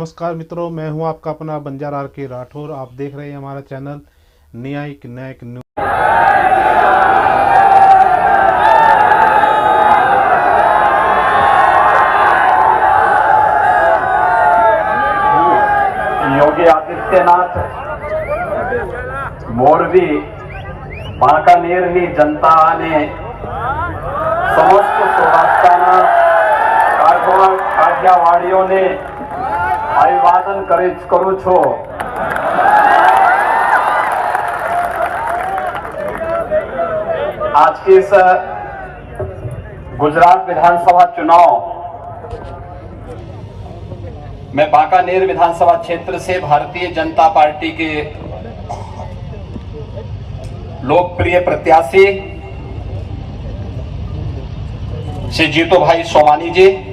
नमस्कार मित्रों, मैं हूं आपका अपना बंजार आर के राठौर। आप देख रहे हैं हमारा चैनल न्यायिक न्यायिक न्यूज। योगी आदित्यनाथ मोरबी बांकानेरनी जनता ने समस्त सौराष्ट्रना काठियावाड़ीओने अभिवादन करूं छो। आज के इस गुजरात विधानसभा चुनाव मैं बांकानेर विधानसभा क्षेत्र से भारतीय जनता पार्टी के लोकप्रिय प्रत्याशी श्री जीतू भाई सोमानी जी,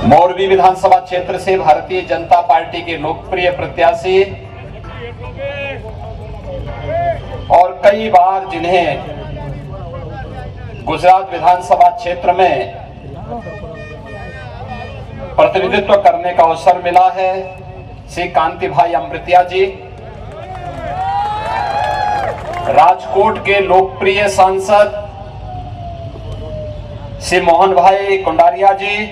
मोरबी विधानसभा क्षेत्र से भारतीय जनता पार्टी के लोकप्रिय प्रत्याशी और कई बार जिन्हें गुजरात विधानसभा क्षेत्र में प्रतिनिधित्व करने का अवसर मिला है, श्री कांति भाई अमृतिया जी, राजकोट के लोकप्रिय सांसद श्री मोहन भाई कुंडारिया जी,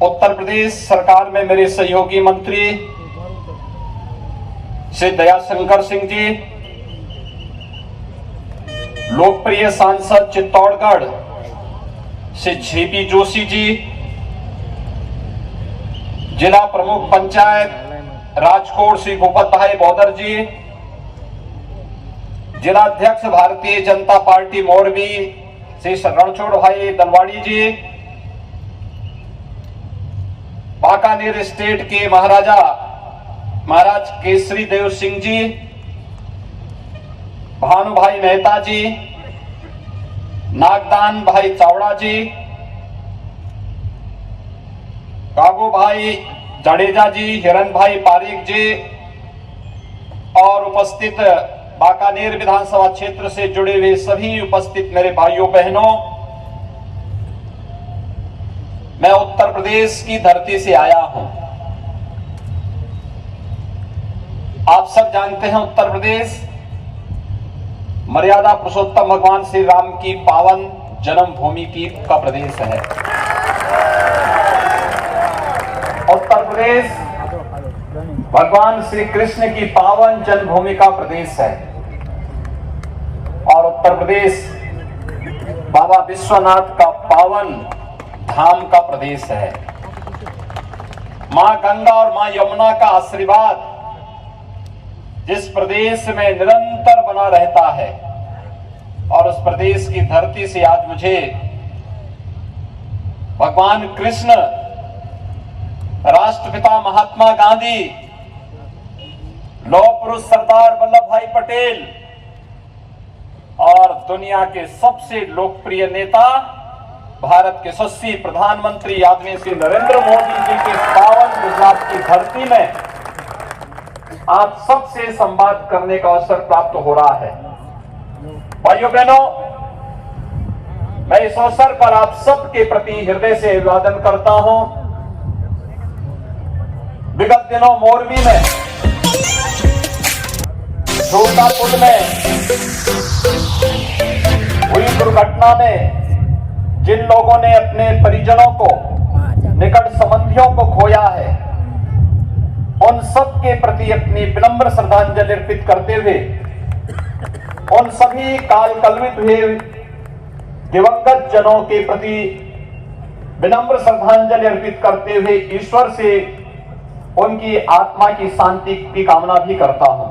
उत्तर प्रदेश सरकार में मेरे सहयोगी मंत्री श्री दयाशंकर सिंह जी, लोकप्रिय सांसद चित्तौड़गढ़ श्री जीपी जोशी जी, जिला प्रमुख पंचायत राजकोट श्री भूपत भाई बौदर जी, जिला अध्यक्ष भारतीय जनता पार्टी मोरबी श्री रणछोड़ भाई दलवाड़ी जी, बांकानेर स्टेट के महाराज केसरी देव सिंह जी, भानु भाई मेहता जी, नागदान भाई चावड़ा जी, कागू भाई जडेजा जी, हिरन भाई पारीक जी और उपस्थित बांकानेर विधानसभा क्षेत्र से जुड़े हुए सभी उपस्थित मेरे भाइयों बहनों, मैं उत्तर प्रदेश की धरती से आया हूं। आप सब जानते हैं उत्तर प्रदेश मर्यादा पुरुषोत्तम भगवान श्री राम की पावन जन्मभूमि का प्रदेश है। उत्तर प्रदेश भगवान श्री कृष्ण की पावन जन्मभूमि का प्रदेश है और उत्तर प्रदेश बाबा विश्वनाथ का पावन धाम का प्रदेश है। मां गंगा और मां यमुना का आशीर्वाद जिस प्रदेश में निरंतर बना रहता है और उस प्रदेश की धरती से आज मुझे भगवान कृष्ण, राष्ट्रपिता महात्मा गांधी, लौह पुरुष सरदार वल्लभ भाई पटेल और दुनिया के सबसे लोकप्रिय नेता भारत के यशस्वी प्रधानमंत्री आदरणीय श्री नरेंद्र मोदी जी के पावन गुजरात की धरती में आप सबसे संवाद करने का अवसर प्राप्त हो रहा है। भाइयों बहनों, मैं इस अवसर पर आप सबके प्रति हृदय से अभिवादन करता हूं। विगत दिनों मोरबी में जोता पुल में हुई दुर्घटना में जिन लोगों ने अपने परिजनों को, निकट संबंधियों को खोया है, उन सब के प्रति अपनी विनम्र श्रद्धांजलि अर्पित करते हुए उन सभी काल कलवित हुए दिवंगत जनों के प्रति विनम्र श्रद्धांजलि अर्पित करते हुए ईश्वर से उनकी आत्मा की शांति की कामना भी करता हूं।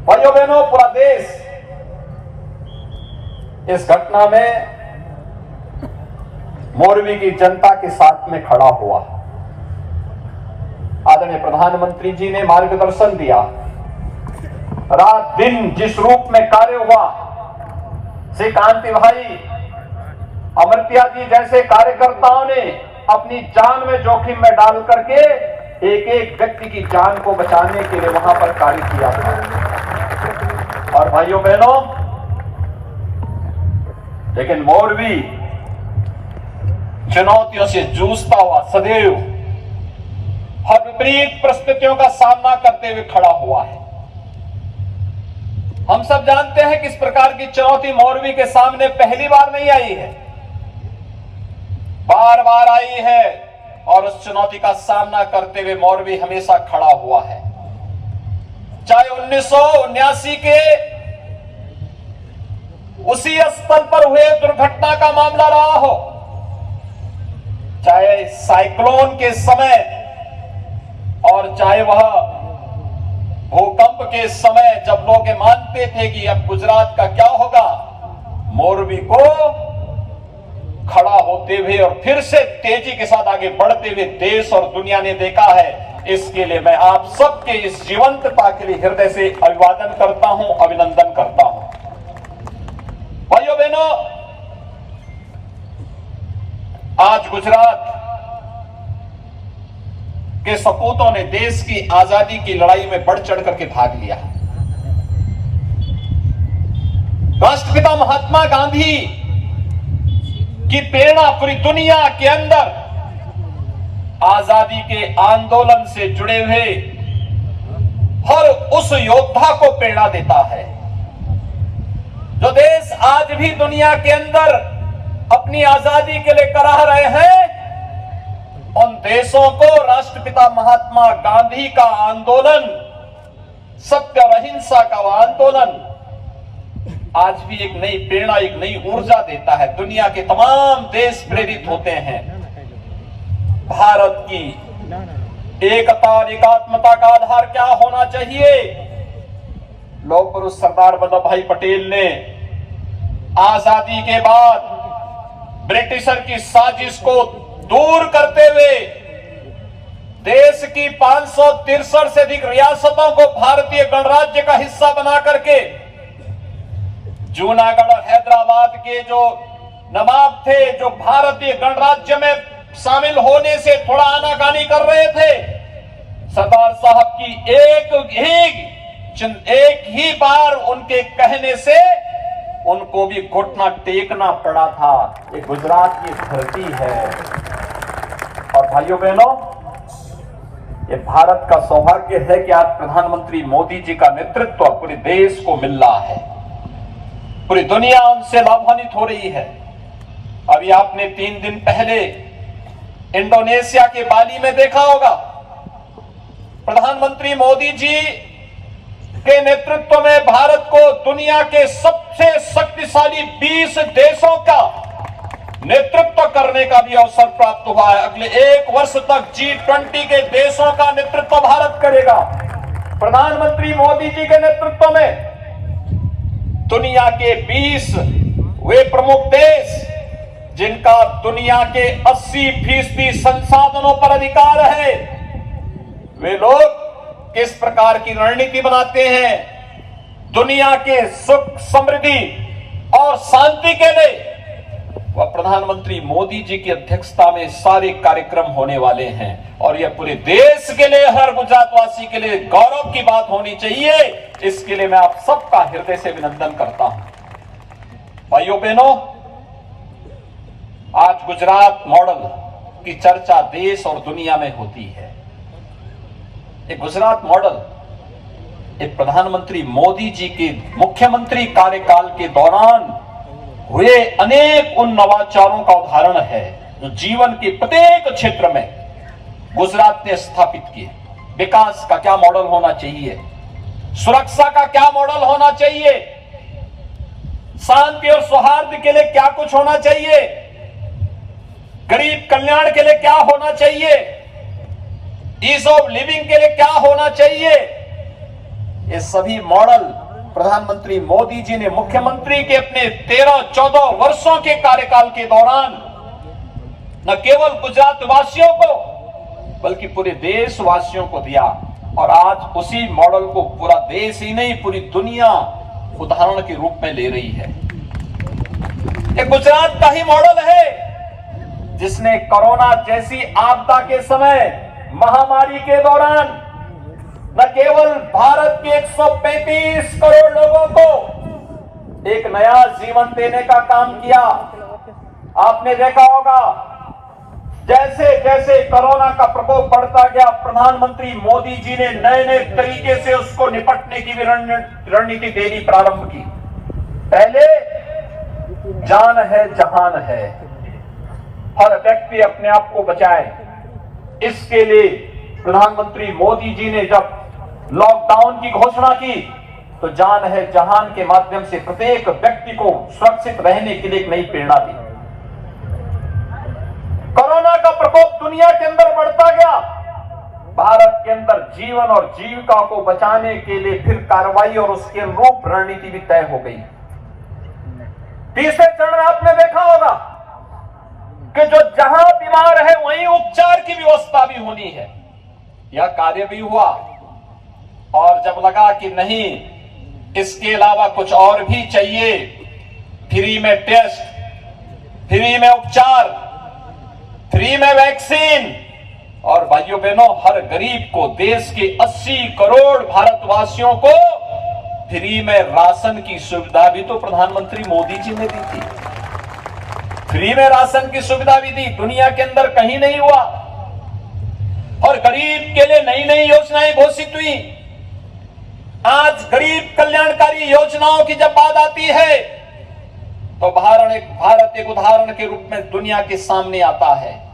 भाइयों बहनों, पूरा देश इस घटना में मोरबी की जनता के साथ में खड़ा हुआ। आदरणीय प्रधानमंत्री जी ने मार्गदर्शन दिया। रात दिन जिस रूप में कार्य हुआ, श्री कांति भाई अमृतिया जी जैसे कार्यकर्ताओं ने अपनी जान में जोखिम में डाल करके एक एक व्यक्ति की जान को बचाने के लिए वहां पर कार्य किया था। और भाइयों बहनों, लेकिन मोरबी चुनौतियों से जूझता हुआ सदैव हर विपरीत परिस्थितियों का सामना करते हुए खड़ा हुआ है। हम सब जानते हैं कि इस प्रकार की चुनौती मौरवी के सामने पहली बार नहीं आई है, बार बार आई है और उस चुनौती का सामना करते हुए मौरवी हमेशा खड़ा हुआ है। चाहे 1979 के उसी स्थल पर हुए दुर्घटना का मामला रहा हो, चाहे साइक्लोन के समय और चाहे वह भूकंप के समय जब लोग मानते थे कि अब गुजरात का क्या होगा, मौरवी को खड़ा होते हुए और फिर से तेजी के साथ आगे बढ़ते हुए देश और दुनिया ने देखा है। इसके लिए मैं आप सबके इस जीवंतता के लिए हृदय से अभिवादन करता हूं, अभिनंदन करता हूं। भाइयों बहनों, आज गुजरात के सपूतों ने देश की आजादी की लड़ाई में बढ़ चढ़ करके भाग लिया। राष्ट्रपिता महात्मा गांधी की प्रेरणा पूरी दुनिया के अंदर आजादी के आंदोलन से जुड़े हुए हर उस योद्धा को प्रेरणा देता है। जो देश आज भी दुनिया के अंदर अपनी आजादी के लिए कराह रहे हैं, उन देशों को राष्ट्रपिता महात्मा गांधी का आंदोलन, सत्य और अहिंसा का वह आंदोलन आज भी एक नई प्रेरणा, एक नई ऊर्जा देता है। दुनिया के तमाम देश प्रेरित होते हैं। भारत की एकता और एकात्मता का आधार क्या होना चाहिए? लौह पुरुष सरदार वल्लभ भाई पटेल ने आजादी के बाद ब्रिटिशर की साजिश को दूर करते हुए देश की 563 से अधिक रियासतों को भारतीय गणराज्य का हिस्सा बना करके जूनागढ़ और हैदराबाद के जो नवाब थे, जो भारतीय गणराज्य में शामिल होने से थोड़ा आनाकानी कर रहे थे, सरदार साहब की एक ही बार उनके कहने से उनको भी घुटना टेकना पड़ा था। ये गुजरात की धरती है। और भाइयों बहनों, ये भारत का सौभाग्य है कि आज प्रधानमंत्री मोदी जी का नेतृत्व पूरे देश को मिल रहा है। पूरी दुनिया उनसे लाभान्वित हो रही है। अभी आपने 3 दिन पहले इंडोनेशिया के बाली में देखा होगा, प्रधानमंत्री मोदी जी के नेतृत्व में भारत को दुनिया के सबसे शक्तिशाली 20 देशों का नेतृत्व करने का भी अवसर प्राप्त हुआ है। अगले 1 वर्ष तक G20 के देशों का नेतृत्व भारत करेगा। प्रधानमंत्री मोदी जी के नेतृत्व में दुनिया के 20 वे प्रमुख देश, जिनका दुनिया के 80% संसाधनों पर अधिकार है, वे लोग किस प्रकार की रणनीति बनाते हैं दुनिया के सुख, समृद्धि और शांति के लिए, वह प्रधानमंत्री मोदी जी की अध्यक्षता में सारे कार्यक्रम होने वाले हैं। और यह पूरे देश के लिए, हर गुजरातवासी के लिए गौरव की बात होनी चाहिए। इसके लिए मैं आप सबका हृदय से अभिनंदन करता हूं। भाइयों बहनों, आज गुजरात मॉडल की चर्चा देश और दुनिया में होती है। एक गुजरात मॉडल एक प्रधानमंत्री मोदी जी के मुख्यमंत्री कार्यकाल के दौरान हुए अनेक उन नवाचारों का उदाहरण है जो जीवन के प्रत्येक क्षेत्र में गुजरात ने स्थापित किए। विकास का क्या मॉडल होना चाहिए, सुरक्षा का क्या मॉडल होना चाहिए, शांति और सौहार्द के लिए क्या कुछ होना चाहिए, गरीब कल्याण के लिए क्या होना चाहिए, ईज ऑफ लिविंग के लिए क्या होना चाहिए, ये सभी मॉडल प्रधानमंत्री मोदी जी ने मुख्यमंत्री के अपने 13-14 वर्षों के कार्यकाल के दौरान न केवल गुजरात वासियों को बल्कि पूरे देशवासियों को दिया। और आज उसी मॉडल को पूरा देश ही नहीं, पूरी दुनिया उदाहरण के रूप में ले रही है। ये गुजरात का ही मॉडल है जिसने कोरोना जैसी आपदा के समय, महामारी के दौरान न केवल भारत के 135 करोड़ लोगों को एक नया जीवन देने का काम किया। आपने देखा होगा जैसे जैसे कोरोना का प्रकोप बढ़ता गया, प्रधानमंत्री मोदी जी ने नए नए तरीके से उसको निपटने की भी रणनीति देनी प्रारंभ की। पहले जान है जहान है, हर व्यक्ति अपने आप को बचाए, इसके लिए प्रधानमंत्री मोदी जी ने जब लॉकडाउन की घोषणा की तो जान है जहान के माध्यम से प्रत्येक व्यक्ति को सुरक्षित रहने के लिए एक नई प्रेरणा दी। कोरोना का प्रकोप दुनिया के अंदर बढ़ता गया, भारत के अंदर जीवन और जीविका को बचाने के लिए फिर कार्रवाई और उसके अनुरूप रणनीति भी तय हो गई। तीसरे चरण में आपने देखा होगा कि जो जहां बीमार है वहीं उपचार की व्यवस्था भी होनी है। यह कार्य भी हुआ और जब लगा कि नहीं, इसके अलावा कुछ और भी चाहिए, फ्री में टेस्ट, फ्री में उपचार, फ्री में वैक्सीन, और भाइयों बहनों हर गरीब को, देश के 80 करोड़ भारतवासियों को फ्री में राशन की सुविधा भी तो प्रधानमंत्री मोदी जी ने दी थी। फ्री में राशन की सुविधा भी दी, दुनिया के अंदर कहीं नहीं हुआ। और गरीब के लिए नई नई योजनाएं घोषित हुई। आज गरीब कल्याणकारी योजनाओं की जब बात आती है तो भारत एक उदाहरण के रूप में दुनिया के सामने आता है।